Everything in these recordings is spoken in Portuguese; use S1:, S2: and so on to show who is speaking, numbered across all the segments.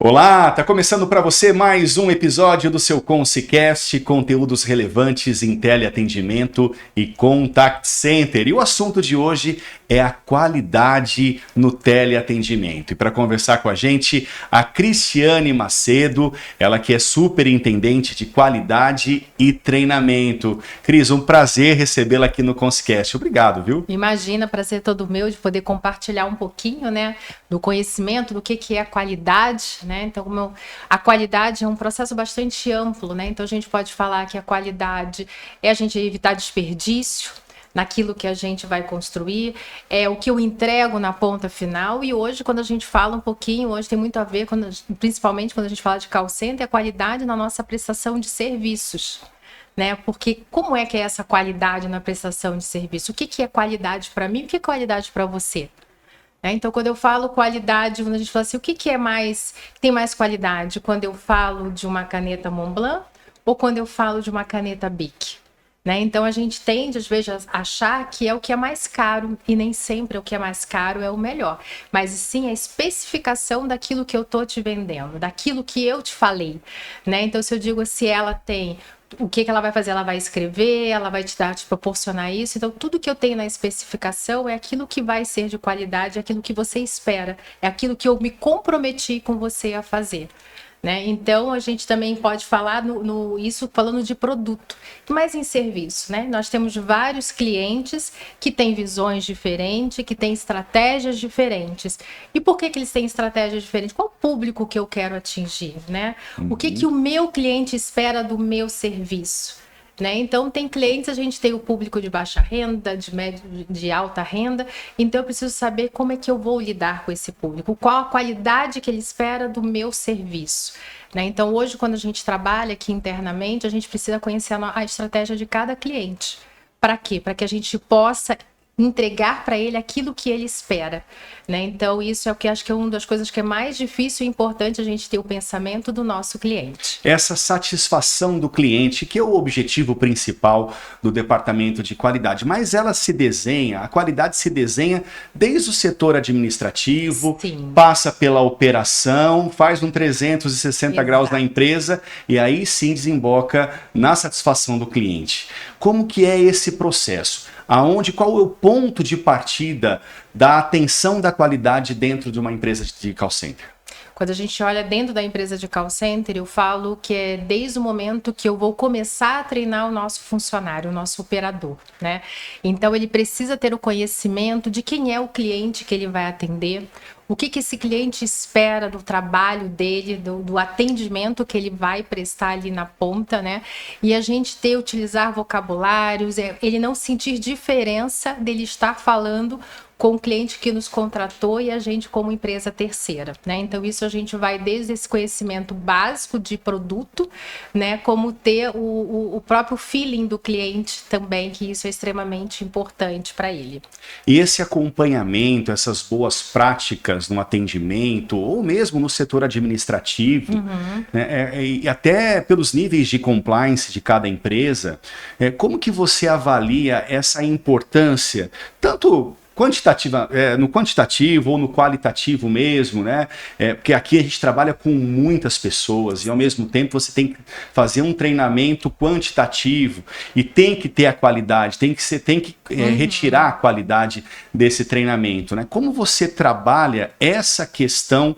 S1: Olá, tá começando para você mais um episódio do seu Consecast, conteúdos relevantes em teleatendimento e contact center. E o assunto de hoje é a qualidade no teleatendimento. E para conversar com a gente, a Cristiane Macedo, ela que é superintendente de qualidade e treinamento. Cris, um prazer recebê-la aqui no Consecast. Obrigado, viu?
S2: Imagina, prazer todo meu de poder compartilhar um pouquinho, né, do conhecimento do que é a qualidade, né? Então, a qualidade é um processo bastante amplo, né? Então, a gente pode falar que a qualidade é a gente evitar desperdício naquilo que a gente vai construir, é o que eu entrego na ponta final. E hoje, quando a gente fala um pouquinho, hoje tem muito a ver, principalmente quando a gente fala de call center, a qualidade na nossa prestação de serviços. Né? Porque como é que é essa qualidade na prestação de serviço? O que é qualidade para mim? O que é qualidade para você? Então, quando eu falo qualidade, quando a gente fala assim, o que é mais, tem mais qualidade? Quando eu falo de uma caneta Montblanc ou quando eu falo de uma caneta Bic? Né? Então, a gente tende, às vezes, a achar que é o que é mais caro e nem sempre o que é mais caro é o melhor. Mas, sim, a especificação daquilo que eu estou te vendendo, daquilo que eu te falei. Né? Então, se eu digo se ela tem... O que ela vai fazer? Ela vai escrever, ela vai te proporcionar isso. Então, tudo que eu tenho na especificação é aquilo que vai ser de qualidade, é aquilo que você espera, é aquilo que eu me comprometi com você a fazer. Né? Então, a gente também pode falar isso falando de produto, mas em serviço. Né? Nós temos vários clientes que têm visões diferentes, que têm estratégias diferentes. E por que eles têm estratégias diferentes? Qual o público que eu quero atingir? Né? O que o meu cliente espera do meu serviço? Né? Então, tem clientes, a gente tem o público de baixa renda, de alta renda, então eu preciso saber como é que eu vou lidar com esse público, qual a qualidade que ele espera do meu serviço. Né? Então, hoje, quando a gente trabalha aqui internamente, a gente precisa conhecer a estratégia de cada cliente. Para quê? Para que a gente possa entregar para ele aquilo que ele espera. Né? Então, isso é o que acho que é uma das coisas que é mais difícil e importante a gente ter o pensamento do nosso cliente.
S1: Essa satisfação do cliente, que é o objetivo principal do departamento de qualidade, mas ela se desenha, a qualidade se desenha desde o setor administrativo,
S2: Sim.
S1: Passa pela operação, faz um 360
S2: Exato.
S1: graus na empresa e aí sim desemboca na satisfação do cliente. Como que é esse processo? Qual é o ponto de partida da atenção da qualidade dentro de uma empresa de call center?
S2: Quando a gente olha dentro da empresa de call center, eu falo que é desde o momento que eu vou começar a treinar o nosso funcionário, o nosso operador, né? Então, ele precisa ter o conhecimento de quem é o cliente que ele vai atender, o que esse cliente espera do trabalho dele, do atendimento que ele vai prestar ali na ponta, né? E a gente utilizar vocabulários, ele não sentir diferença dele estar falando com o cliente que nos contratou e a gente como empresa terceira, né? Então, isso a gente vai desde esse conhecimento básico de produto, né? Como ter o próprio feeling do cliente também, que isso é extremamente importante para ele.
S1: E esse acompanhamento, essas boas práticas no atendimento, ou mesmo no setor administrativo, né, e até pelos níveis de compliance de cada empresa, como que você avalia essa importância, tanto no quantitativo ou no qualitativo mesmo, né? Porque aqui a gente trabalha com muitas pessoas e ao mesmo tempo você tem que fazer um treinamento quantitativo e tem que ter a qualidade, tem que retirar a qualidade desse treinamento, né? Como você trabalha essa questão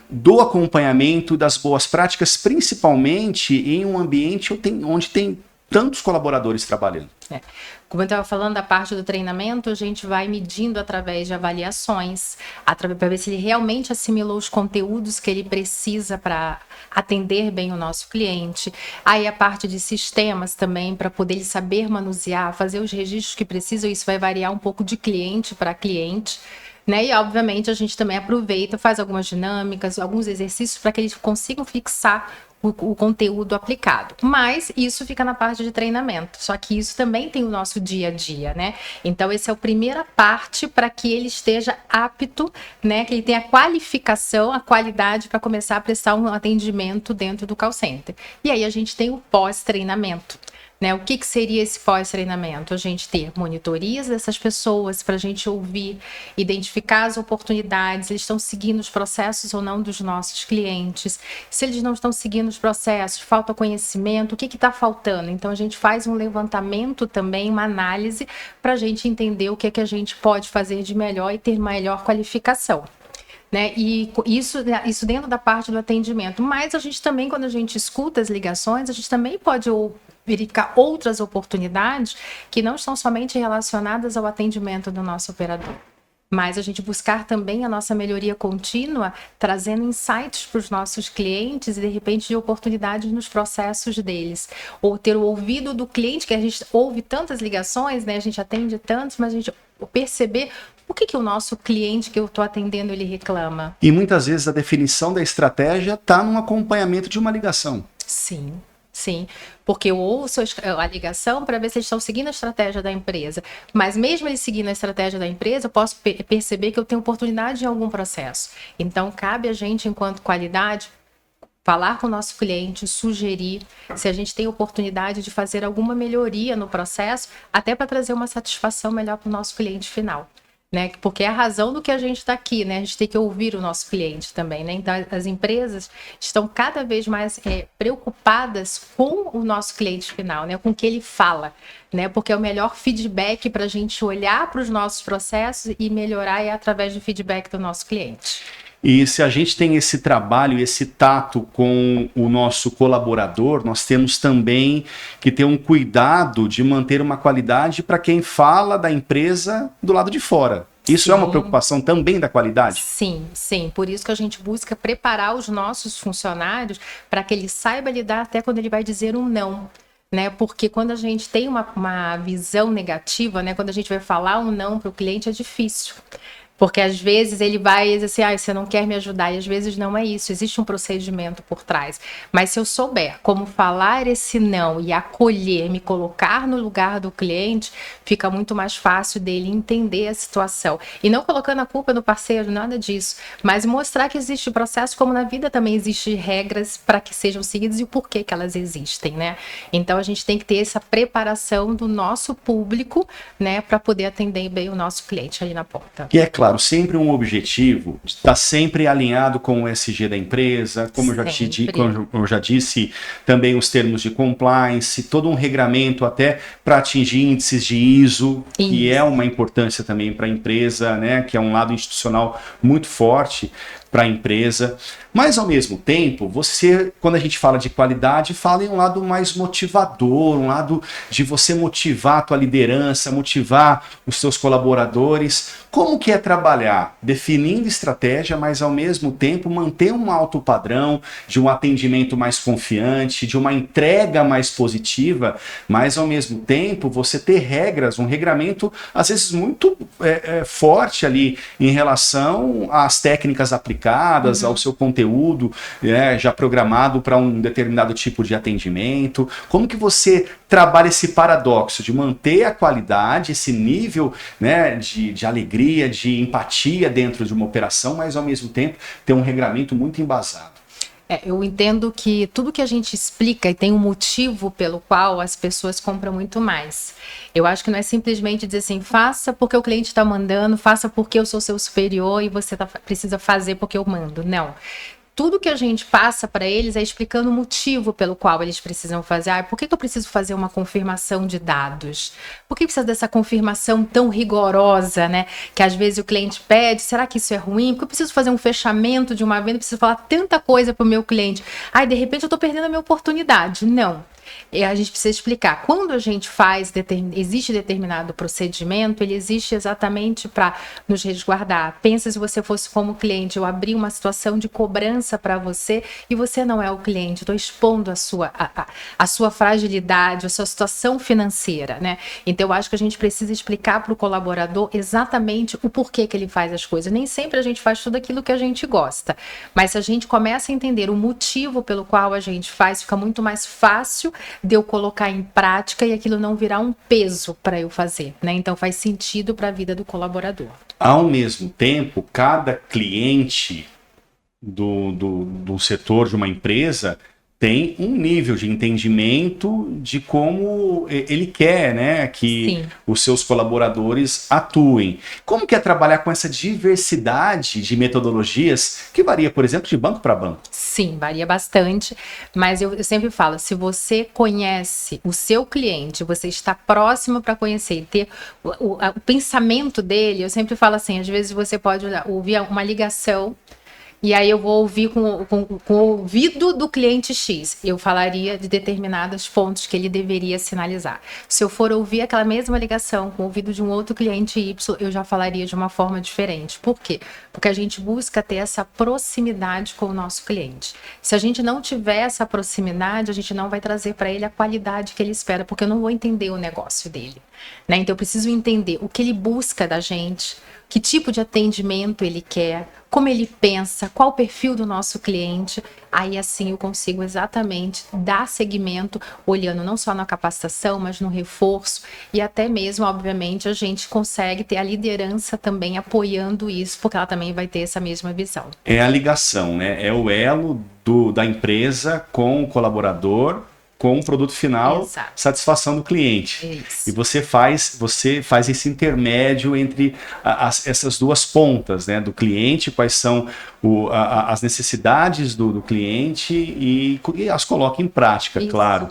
S1: do acompanhamento das boas práticas, principalmente em um ambiente onde tem tantos colaboradores trabalhando?
S2: Como eu estava falando da parte do treinamento, a gente vai medindo através de avaliações, para ver se ele realmente assimilou os conteúdos que ele precisa para atender bem o nosso cliente. Aí a parte de sistemas também, para poder ele saber manusear, fazer os registros que precisam, isso vai variar um pouco de cliente para cliente. Né? E, obviamente, a gente também aproveita, faz algumas dinâmicas, alguns exercícios para que eles consigam fixar o conteúdo aplicado. Mas isso fica na parte de treinamento. Só que isso também tem o nosso dia a dia, né? Então, essa é a primeira parte para que ele esteja apto, né? Que ele tenha a qualificação, a qualidade para começar a prestar um atendimento dentro do call center. E aí a gente tem o pós-treinamento. Né? O que seria esse pós-treinamento? A gente ter monitorias dessas pessoas para a gente ouvir, identificar as oportunidades, eles estão seguindo os processos ou não dos nossos clientes. Se eles não estão seguindo os processos, falta conhecimento, o que está faltando? Então, a gente faz um levantamento também, uma análise, para a gente entender o que a gente pode fazer de melhor e ter maior qualificação. Né? E isso dentro da parte do atendimento. Mas a gente também, quando a gente escuta as ligações, a gente também pode verificar outras oportunidades que não estão somente relacionadas ao atendimento do nosso operador. Mas a gente buscar também a nossa melhoria contínua, trazendo insights para os nossos clientes e, de repente, de oportunidades nos processos deles. Ou ter o ouvido do cliente, que a gente ouve tantas ligações, né? A gente atende tantos, mas a gente perceber o que o nosso cliente que eu estou atendendo, ele reclama.
S1: E muitas vezes a definição da estratégia está num acompanhamento de uma ligação.
S2: Sim. Sim, porque eu ouço a ligação para ver se eles estão seguindo a estratégia da empresa. Mas mesmo eles seguindo a estratégia da empresa, eu posso perceber que eu tenho oportunidade em algum processo. Então, cabe a gente, enquanto qualidade, falar com o nosso cliente, sugerir se a gente tem oportunidade de fazer alguma melhoria no processo, até para trazer uma satisfação melhor para o nosso cliente final. Né? Porque é a razão do que a gente está aqui, né? A gente tem que ouvir o nosso cliente também, né? Então, as empresas estão cada vez mais preocupadas com o nosso cliente final, né? Com o que ele fala, né? Porque é o melhor feedback para a gente olhar para os nossos processos e melhorar através do feedback do nosso cliente.
S1: E se a gente tem esse trabalho, esse tato com o nosso colaborador, nós temos também que ter um cuidado de manter uma qualidade para quem fala da empresa do lado de fora. Isso Sim. É uma preocupação também da qualidade?
S2: Sim, sim. Por isso que a gente busca preparar os nossos funcionários para que ele saiba lidar até quando ele vai dizer um não. Né? Porque quando a gente tem uma visão negativa, né? Quando a gente vai falar um não para o cliente, é difícil. Porque às vezes ele vai dizer assim, você não quer me ajudar, e às vezes não é isso, existe um procedimento por trás. Mas se eu souber como falar esse não e acolher, me colocar no lugar do cliente, fica muito mais fácil dele entender a situação. E não colocando a culpa no parceiro, nada disso, mas mostrar que existe processo, como na vida também existem regras para que sejam seguidas e o porquê que elas existem, né? Então a gente tem que ter essa preparação do nosso público, né, para poder atender bem o nosso cliente ali na ponta.
S1: E é claro, sempre um objetivo, está sempre alinhado com o ESG da empresa, como eu já disse, também os termos de compliance, todo um regramento até para atingir índices de ISO, que é uma importância também para a empresa, né, que é um lado institucional muito forte para a empresa. Mas, ao mesmo tempo, quando a gente fala de qualidade, fala em um lado mais motivador, um lado de você motivar a tua liderança, motivar os seus colaboradores. Como que é trabalhar definindo estratégia, mas, ao mesmo tempo, manter um alto padrão de um atendimento mais confiante, de uma entrega mais positiva, mas, ao mesmo tempo, você ter regras, um regramento, às vezes, muito forte ali em relação às técnicas aplicadas, ao seu conteúdo, já programado para um determinado tipo de atendimento. Como que você trabalha esse paradoxo de manter a qualidade, esse nível, né, de alegria, de empatia dentro de uma operação, mas ao mesmo tempo ter um regramento muito embasado?
S2: Eu entendo que tudo que a gente explica e tem um motivo pelo qual as pessoas compram muito mais. Eu acho que não é simplesmente dizer assim, faça porque o cliente está mandando, faça porque eu sou seu superior e você precisa fazer porque eu mando. Não. Tudo que a gente passa para eles é explicando o motivo pelo qual eles precisam fazer. Por que eu preciso fazer uma confirmação de dados? Por que precisa dessa confirmação tão rigorosa, né? Que às vezes o cliente pede, será que isso é ruim? Porque eu preciso fazer um fechamento de uma venda, eu preciso falar tanta coisa para o meu cliente. De repente eu estou perdendo a minha oportunidade. Não. A gente precisa explicar. Quando a gente existe determinado procedimento, ele existe exatamente para nos resguardar. Pensa se você fosse como cliente, eu abri uma situação de cobrança para você e você não é o cliente, estou expondo a sua fragilidade, a sua situação financeira, né? Então eu acho que a gente precisa explicar para o colaborador exatamente o porquê que ele faz as coisas. Nem sempre a gente faz tudo aquilo que a gente gosta, mas se a gente começa a entender o motivo pelo qual a gente faz, fica muito mais fácil de eu colocar em prática e aquilo não virar um peso para eu fazer, né? Então faz sentido para a vida do colaborador.
S1: Ao mesmo tempo, cada cliente do setor de uma empresa tem um nível de entendimento de como ele quer, né, que os seus colaboradores atuem. Como que é trabalhar com essa diversidade de metodologias que varia, por exemplo, de banco para banco?
S2: Sim, varia bastante, mas eu sempre falo, se você conhece o seu cliente, você está próximo para conhecer e ter o pensamento dele, eu sempre falo assim, às vezes você pode ouvir uma ligação. E aí eu vou ouvir com o ouvido do cliente X. Eu falaria de determinados pontos que ele deveria sinalizar. Se eu for ouvir aquela mesma ligação com o ouvido de um outro cliente Y, eu já falaria de uma forma diferente. Por quê? Porque a gente busca ter essa proximidade com o nosso cliente. Se a gente não tiver essa proximidade, a gente não vai trazer para ele a qualidade que ele espera, porque eu não vou entender o negócio dele, né? Então eu preciso entender o que ele busca da gente, que tipo de atendimento ele quer, como ele pensa, qual o perfil do nosso cliente. Aí assim eu consigo exatamente dar seguimento, olhando não só na capacitação, mas no reforço, e até mesmo, obviamente, a gente consegue ter a liderança também apoiando isso, porque ela também vai ter essa mesma visão.
S1: É a ligação, né? É o elo da empresa com o colaborador, com o produto final,
S2: Exato.
S1: Satisfação do cliente.
S2: Isso.
S1: E você faz esse intermédio entre essas duas pontas, né, do cliente, quais são as necessidades do cliente e as coloca em prática,
S2: Isso.
S1: claro.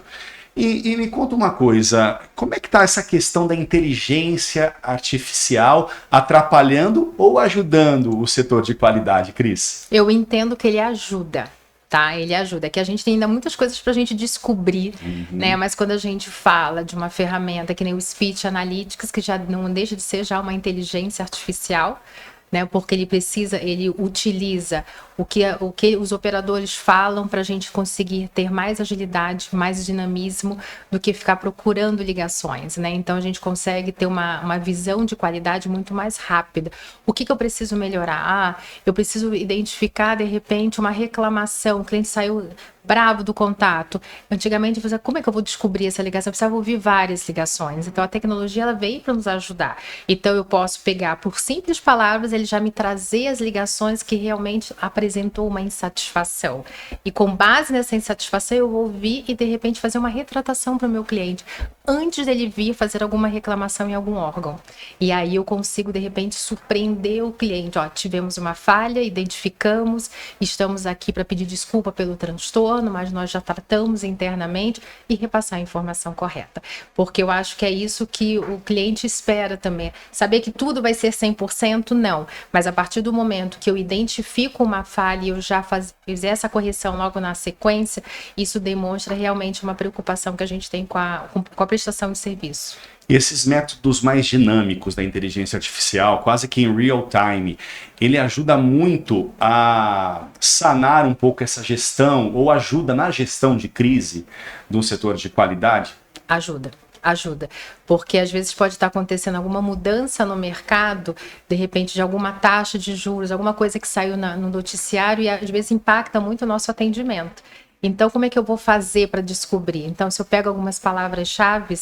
S1: E me conta uma coisa, como é que está essa questão da inteligência artificial atrapalhando ou ajudando o setor de qualidade, Cris?
S2: Eu entendo que ele ajuda. Tá, ele ajuda. É que a gente tem ainda muitas coisas para a gente descobrir, né? Mas quando a gente fala de uma ferramenta que nem o Speech Analytics, que já não deixa de ser já uma inteligência artificial, né? Porque ele utiliza o que os operadores falam para a gente conseguir ter mais agilidade, mais dinamismo do que ficar procurando ligações, né? Então a gente consegue ter uma visão de qualidade muito mais rápida. O que eu preciso melhorar? Eu preciso identificar de repente uma reclamação, o cliente saiu bravo do contato. Antigamente, você, como é que eu vou descobrir essa ligação? Eu precisava ouvir várias ligações. Então, a tecnologia ela veio para nos ajudar. Então, eu posso pegar por simples palavras, ele já me trazer as ligações que realmente apresentou uma insatisfação. E com base nessa insatisfação, eu vou ouvir e, de repente, fazer uma retratação para o meu cliente, antes dele vir fazer alguma reclamação em algum órgão. E aí eu consigo, de repente, surpreender o cliente. Ó, tivemos uma falha, identificamos, estamos aqui para pedir desculpa pelo transtorno, mas nós já tratamos internamente e repassar a informação correta. Porque eu acho que é isso que o cliente espera também. Saber que tudo vai ser 100%, não. Mas a partir do momento que eu identifico uma falha e eu já fizer essa correção logo na sequência, isso demonstra realmente uma preocupação que a gente tem com a prestação de serviço.
S1: E esses métodos mais dinâmicos da inteligência artificial, quase que em real time, ele ajuda muito a sanar um pouco essa gestão, ou ajuda na gestão de crise do setor de qualidade?
S2: Ajuda, porque às vezes pode estar acontecendo alguma mudança no mercado, de repente de alguma taxa de juros, alguma coisa que saiu no noticiário e às vezes impacta muito o nosso atendimento. Então, como é que eu vou fazer para descobrir? Então, se eu pego algumas palavras-chave,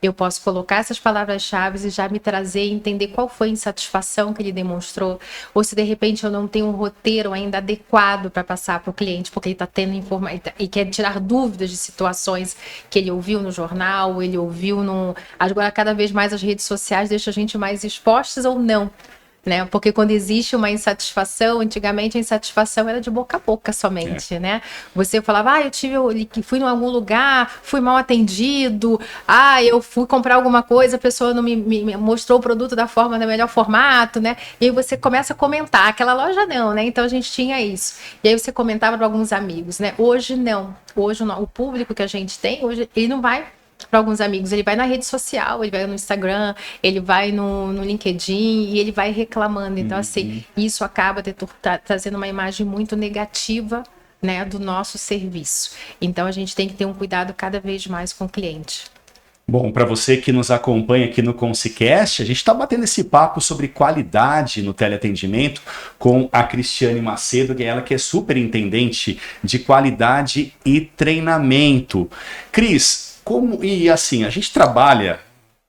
S2: eu posso colocar essas palavras-chave e já me trazer e entender qual foi a insatisfação que ele demonstrou, ou se de repente eu não tenho um roteiro ainda adequado para passar para o cliente, porque ele está tendo informação e quer tirar dúvidas de situações que ele ouviu no jornal, ele ouviu Agora, cada vez mais as redes sociais deixam a gente mais expostos ou não. Né? Porque quando existe uma insatisfação, antigamente a insatisfação era de boca a boca somente, né? Você falava, fui em algum lugar, fui mal atendido, eu fui comprar alguma coisa, a pessoa não me mostrou o produto do melhor formato, né? E aí você começa a comentar, aquela loja não, né? Então a gente tinha isso. E aí você comentava para alguns amigos, né? Hoje não. Hoje o público que a gente tem, hoje ele não vai para alguns amigos, ele vai na rede social, ele vai no Instagram, ele vai no LinkedIn e ele vai reclamando. Então, assim, isso acaba trazendo uma imagem muito negativa, né, do nosso serviço. Então, a gente tem que ter um cuidado cada vez mais com o cliente.
S1: Bom, para você que nos acompanha aqui no Consicast, a gente está batendo esse papo sobre qualidade no teleatendimento com a Cristiane Macedo, que é ela que é superintendente de qualidade e treinamento. Cris, e assim, a gente trabalha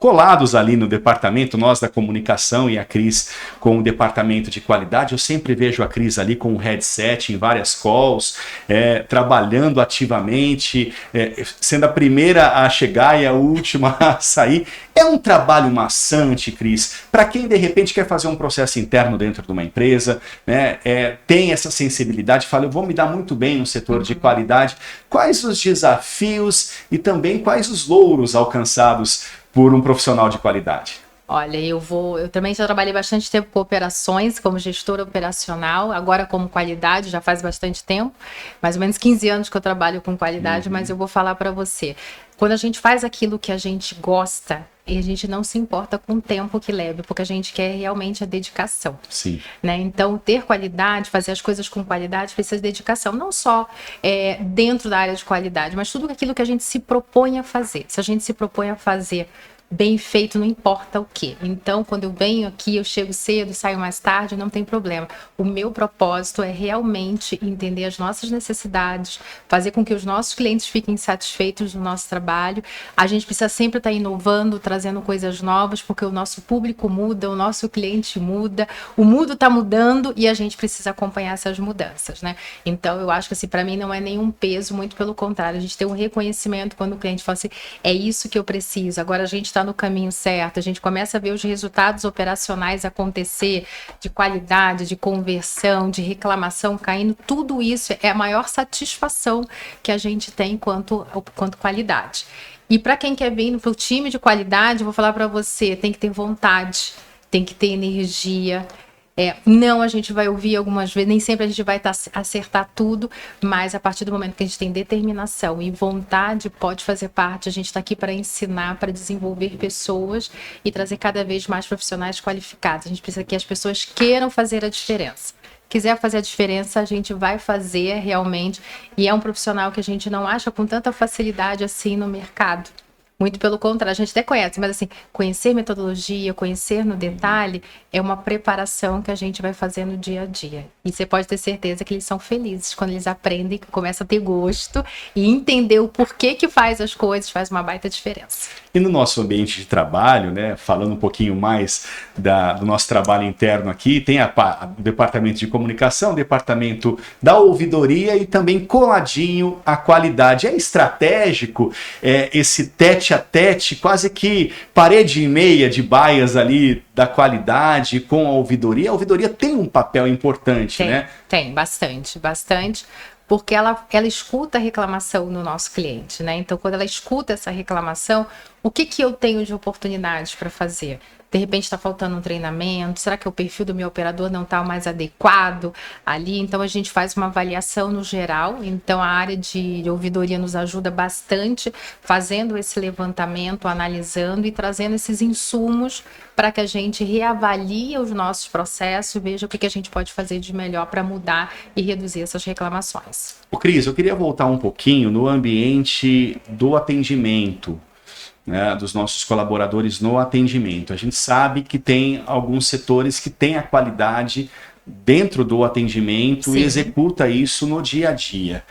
S1: colados ali no departamento, nós da comunicação e a Cris com o departamento de qualidade. Eu sempre vejo a Cris ali com um headset em várias calls, trabalhando ativamente, sendo a primeira a chegar e a última a sair. É um trabalho maçante, Cris, para quem de repente quer fazer um processo interno dentro de uma empresa, né, tem essa sensibilidade, fala, eu vou me dar muito bem no setor de qualidade. Quais os desafios e também quais os louros alcançados por um profissional de qualidade?
S2: Olha, eu também já trabalhei bastante tempo com operações, como gestora operacional, agora como qualidade, já faz bastante tempo, mais ou menos 15 anos que eu trabalho com qualidade, mas eu vou falar para você. Quando a gente faz aquilo que a gente gosta, e a gente não se importa com o tempo que leve, porque a gente quer realmente a dedicação.
S1: Sim.
S2: Né? Então, ter qualidade, fazer as coisas com qualidade, precisa de dedicação. Não só dentro da área de qualidade, mas tudo aquilo que a gente se propõe a fazer. Se a gente se propõe a fazer bem feito, não importa o quê. Então, quando eu venho aqui, eu chego cedo, saio mais tarde, não tem problema. O meu propósito é realmente entender as nossas necessidades, fazer com que os nossos clientes fiquem satisfeitos do nosso trabalho. A gente precisa sempre estar inovando, trazendo coisas novas, porque o nosso público muda, o nosso cliente muda, o mundo está mudando e a gente precisa acompanhar essas mudanças, né? Então, eu acho que assim, para mim não é nenhum peso, muito pelo contrário. A gente tem um reconhecimento quando o cliente fala assim, é isso que eu preciso. Agora a gente está no caminho certo, a gente começa a ver os resultados operacionais acontecer, de qualidade, de conversão, de reclamação caindo, tudo isso é a maior satisfação que a gente tem quanto qualidade. E para quem quer vir para o time de qualidade, eu vou falar para você, tem que ter vontade, tem que ter energia. Não, a gente vai ouvir algumas vezes, nem sempre a gente vai acertar tudo, mas a partir do momento que a gente tem determinação e vontade, pode fazer parte. A gente está aqui para ensinar, para desenvolver pessoas e trazer cada vez mais profissionais qualificados. A gente precisa que as pessoas queiram fazer a diferença. Quiser fazer a diferença, a gente vai fazer realmente. E é um profissional que a gente não acha com tanta facilidade assim no mercado. Muito pelo contrário, a gente até conhece, mas assim, conhecer metodologia, conhecer no detalhe, é uma preparação que a gente vai fazer no dia a dia. E você pode ter certeza que eles são felizes quando eles aprendem, que começam a ter gosto e entender o porquê que faz as coisas, faz uma baita diferença.
S1: E no nosso ambiente de trabalho, né, falando um pouquinho mais do nosso trabalho interno aqui, tem o departamento de comunicação, o departamento da ouvidoria e também coladinho a qualidade. É estratégico esse tete a tete, quase que parede e meia de baias ali da qualidade com a ouvidoria. A ouvidoria tem um papel importante, né?
S2: Tem, bastante. Porque ela escuta a reclamação no nosso cliente, né? Então, quando ela escuta essa reclamação, o que eu tenho de oportunidades para fazer? De repente está faltando um treinamento, será que o perfil do meu operador não está mais adequado ali? Então a gente faz uma avaliação no geral, então a área de ouvidoria nos ajuda bastante fazendo esse levantamento, analisando e trazendo esses insumos para que a gente reavalie os nossos processos e veja o que a gente pode fazer de melhor para mudar e reduzir essas reclamações.
S1: Ô Cris, eu queria voltar um pouquinho no ambiente do atendimento, né, dos nossos colaboradores no atendimento. A gente sabe que tem alguns setores que têm a qualidade dentro do atendimento. Sim. E executa isso no dia a dia.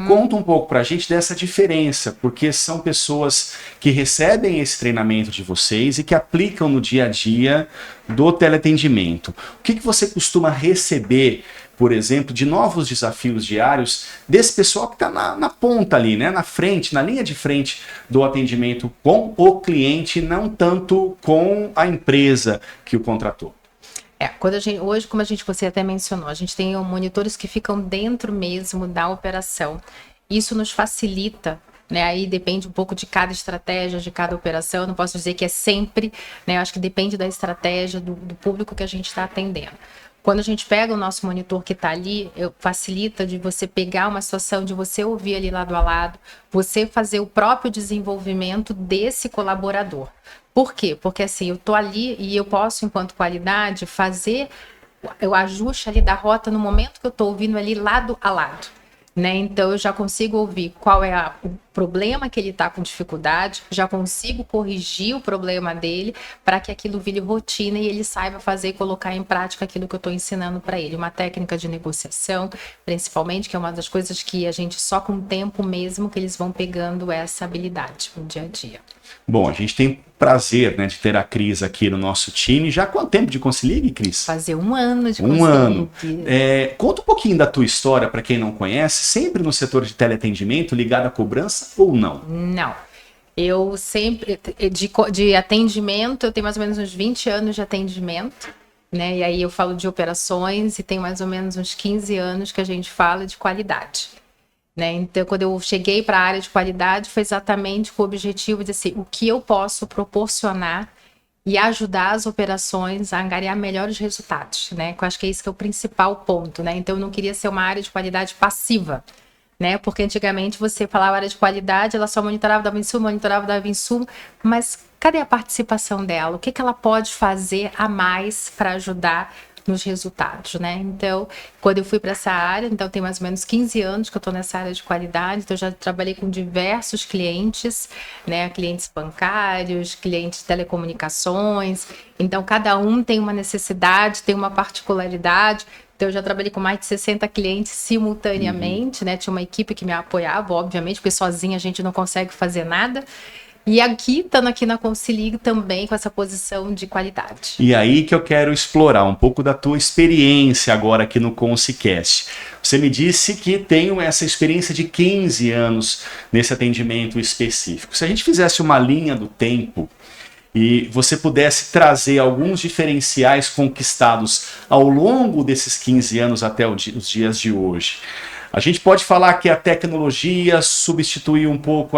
S1: Conta um pouco para a gente dessa diferença, porque são pessoas que recebem esse treinamento de vocês e que aplicam no dia a dia do teleatendimento. O que você costuma receber, por exemplo, de novos desafios diários desse pessoal que está na ponta ali, né? Na frente, na linha de frente do atendimento com o cliente, não tanto com a empresa que o contratou?
S2: Hoje, como você até mencionou, a gente tem monitores que ficam dentro mesmo da operação. Isso nos facilita, né? Aí depende um pouco de cada estratégia, de cada operação. Eu não posso dizer que é sempre, né? Eu acho que depende da estratégia, do público que a gente está atendendo. Quando a gente pega o nosso monitor que está ali, facilita de você pegar uma situação, de você ouvir ali lado a lado, você fazer o próprio desenvolvimento desse colaborador. Por quê? Porque assim, eu estou ali e eu posso, enquanto qualidade, fazer o ajuste ali da rota no momento que eu estou ouvindo ali lado a lado. Né? Então eu já consigo ouvir qual é problema que ele está com dificuldade, já consigo corrigir o problema dele para que aquilo vire rotina e ele saiba fazer e colocar em prática aquilo que eu estou ensinando para ele. Uma técnica de negociação, principalmente, que é uma das coisas que a gente só com o tempo mesmo que eles vão pegando essa habilidade no dia a dia.
S1: Bom, a gente tem prazer, né, de ter a Cris aqui no nosso time. Já há quanto tempo de Consilig, Cris?
S2: Fazer 1 ano de
S1: Consilig. 1 ano. Conta um pouquinho da tua história para quem não conhece, sempre no setor de teleatendimento, ligado à cobrança ou não?
S2: Não. Eu sempre, de atendimento, eu tenho mais ou menos uns 20 anos de atendimento, né? E aí eu falo de operações e tem mais ou menos uns 15 anos que a gente fala de qualidade. Né? Então, quando eu cheguei para a área de qualidade, foi exatamente com o objetivo de assim, o que eu posso proporcionar e ajudar as operações a angariar melhores resultados, né? Que eu acho que é isso que é o principal ponto, né? Então, eu não queria ser uma área de qualidade passiva, né? Porque antigamente você falava área de qualidade, ela só monitorava, dava insumo, mas cadê a participação dela? O que ela pode fazer a mais para ajudar nos resultados, né? Então, quando eu fui para essa área, então tem mais ou menos 15 anos que eu estou nessa área de qualidade, então eu já trabalhei com diversos clientes, né? Clientes bancários, clientes de telecomunicações, então cada um tem uma necessidade, tem uma particularidade. Então, eu já trabalhei com mais de 60 clientes simultaneamente, né? Tinha uma equipe que me apoiava, obviamente, porque sozinha a gente não consegue fazer nada. E aqui, estando aqui na Consilig também com essa posição de qualidade.
S1: E aí que eu quero explorar um pouco da tua experiência agora aqui no Consicast. Você me disse que tem essa experiência de 15 anos nesse atendimento específico. Se a gente fizesse uma linha do tempo e você pudesse trazer alguns diferenciais conquistados ao longo desses 15 anos até os dias de hoje. A gente pode falar que a tecnologia substituiu um pouco,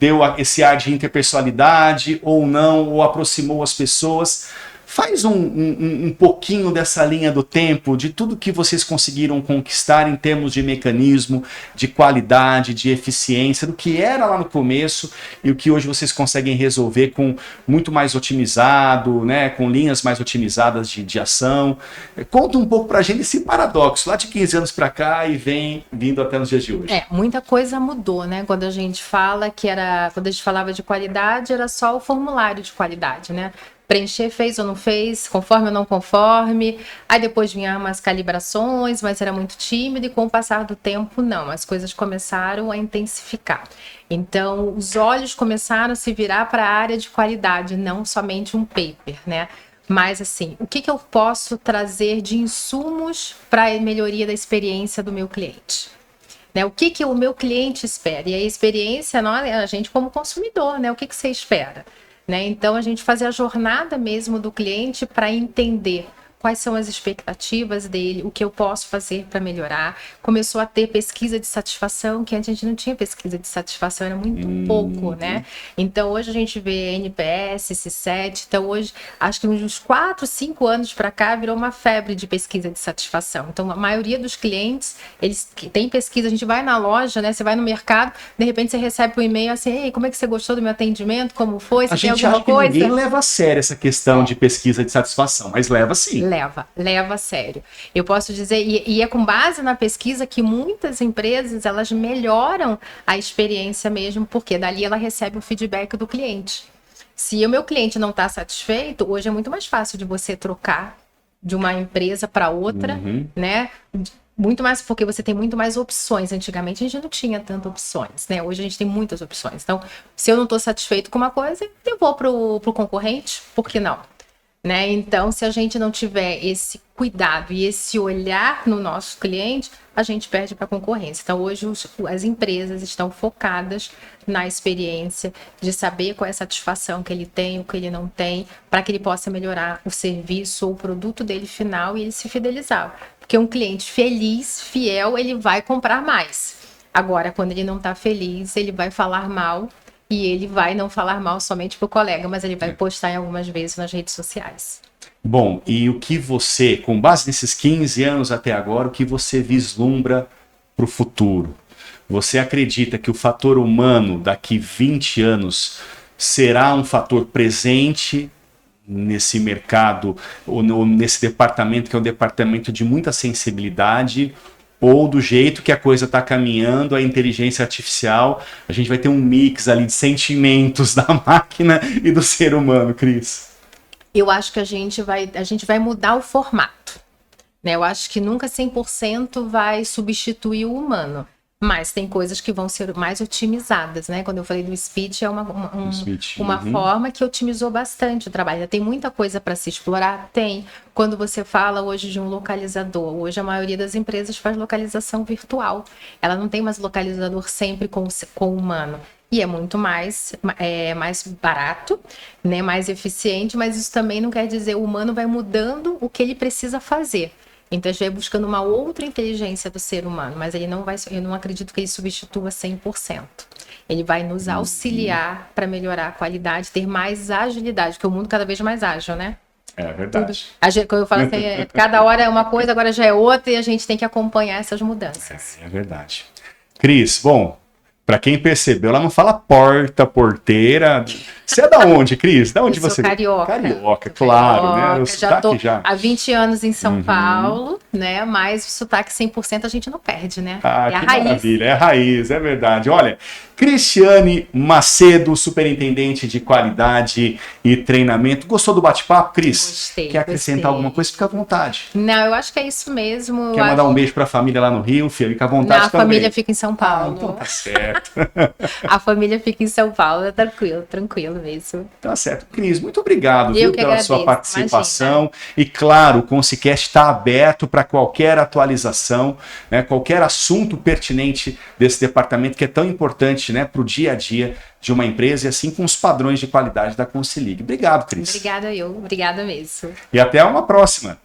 S1: deu esse ar de interpessoalidade ou não, ou aproximou as pessoas. Faz um pouquinho dessa linha do tempo, de tudo que vocês conseguiram conquistar em termos de mecanismo, de qualidade, de eficiência, do que era lá no começo e o que hoje vocês conseguem resolver com muito mais otimizado, né, com linhas mais otimizadas de ação. Conta um pouco pra gente esse paradoxo, lá de 15 anos para cá e vem vindo até nos dias de hoje.
S2: Muita coisa mudou, né? Quando a gente fala quando a gente falava de qualidade, era só o formulário de qualidade, né? Preencher fez ou não fez, conforme ou não conforme. Aí depois vinham umas calibrações, mas era muito tímido e com o passar do tempo, não. As coisas começaram a intensificar. Então, os olhos começaram a se virar para a área de qualidade, não somente um paper, né? Mas, assim, o que eu posso trazer de insumos para a melhoria da experiência do meu cliente? Né? O que o meu cliente espera? E a experiência, a gente como consumidor, né? O que você espera? Né? Então, a gente fazia a jornada mesmo do cliente para entender quais são as expectativas dele, o que eu posso fazer para melhorar. Começou a ter pesquisa de satisfação, que antes a gente não tinha pesquisa de satisfação, era muito pouco, né? Então, hoje a gente vê NPS, C7, então hoje, acho que uns 4, 5 anos para cá, virou uma febre de pesquisa de satisfação. Então, a maioria dos clientes, eles têm pesquisa, a gente vai na loja, né? Você vai no mercado, de repente você recebe um e-mail assim, ei, como é que você gostou do meu atendimento? Como foi? Você tem alguma coisa?
S1: Ninguém leva a sério essa questão de pesquisa de satisfação, mas leva sim.
S2: Leva a sério. Eu posso dizer, e é com base na pesquisa que muitas empresas, elas melhoram a experiência mesmo, porque dali ela recebe o feedback do cliente. Se o meu cliente não está satisfeito, hoje é muito mais fácil de você trocar de uma empresa para outra, né? Muito mais, porque você tem muito mais opções. Antigamente a gente não tinha tantas opções, né? Hoje a gente tem muitas opções. Então, se eu não estou satisfeito com uma coisa, eu vou pro concorrente, por que não? Né? Então, se a gente não tiver esse cuidado e esse olhar no nosso cliente, a gente perde para a concorrência. Então, hoje as empresas estão focadas na experiência de saber qual é a satisfação que ele tem, o que ele não tem, para que ele possa melhorar o serviço ou o produto dele final e ele se fidelizar. Porque um cliente feliz, fiel, ele vai comprar mais. Agora, quando ele não está feliz, ele vai falar mal. E ele vai não falar mal somente para o colega, mas ele vai postar em algumas vezes nas redes sociais.
S1: Bom, e o que você, com base nesses 15 anos até agora, o que você vislumbra para o futuro? Você acredita que o fator humano daqui 20 anos será um fator presente nesse mercado, ou nesse departamento, que é um departamento de muita sensibilidade, ou do jeito que a coisa está caminhando, a inteligência artificial, a gente vai ter um mix ali de sentimentos da máquina e do ser humano, Cris?
S2: Eu acho que a gente vai mudar o formato, né? Eu acho que nunca 100% vai substituir o humano. Mas tem coisas que vão ser mais otimizadas, né? Quando eu falei do speech, é uma forma que otimizou bastante o trabalho. Tem muita coisa para se explorar? Tem. Quando você fala hoje de um localizador, hoje a maioria das empresas faz localização virtual. Ela não tem mais localizador sempre com o humano. E é muito mais barato, né? Mais eficiente, mas isso também não quer dizer o humano vai mudando o que ele precisa fazer. Então, a gente vai buscando uma outra inteligência do ser humano, mas eu não acredito que ele substitua 100%. Ele vai nos auxiliar para melhorar a qualidade, ter mais agilidade, porque o mundo cada vez mais ágil, né?
S1: É verdade.
S2: Quando eu falo assim, cada hora é uma coisa, agora já é outra, e a gente tem que acompanhar essas mudanças.
S1: É verdade. Cris, bom, para quem percebeu, ela não fala porta, porteira. Você é da onde, Cris? Da onde
S2: eu sou
S1: você?
S2: Carioca.
S1: Carioca, claro, né?
S2: Já tô há 20 anos em São Paulo, né? Mas o sotaque 100% a gente não perde, né?
S1: Ah,
S2: é a
S1: que
S2: raiz.
S1: Maravilha, é a raiz, é verdade. Olha, Cristiane Macedo, superintendente de qualidade e treinamento. Gostou do bate-papo, Cris?
S2: Gostei.
S1: Quer acrescentar alguma coisa? Fica à vontade.
S2: Não, eu acho que é isso mesmo.
S1: Quer mandar um beijo para a família lá no Rio, filha? Fica à vontade
S2: também. A família fica em São Paulo.
S1: Então tá certo.
S2: A família fica em São Paulo, é tranquilo mesmo.
S1: Tá certo. Cris, muito obrigado pela
S2: agradeço,
S1: sua participação.
S2: imagina.
S1: E claro, o Consicast está aberto para qualquer atualização, né, qualquer assunto pertinente desse departamento que é tão importante, né, para o dia a dia de uma empresa e assim com os padrões de qualidade da Consilig. Obrigado, Cris.
S2: Obrigada mesmo.
S1: E até uma próxima.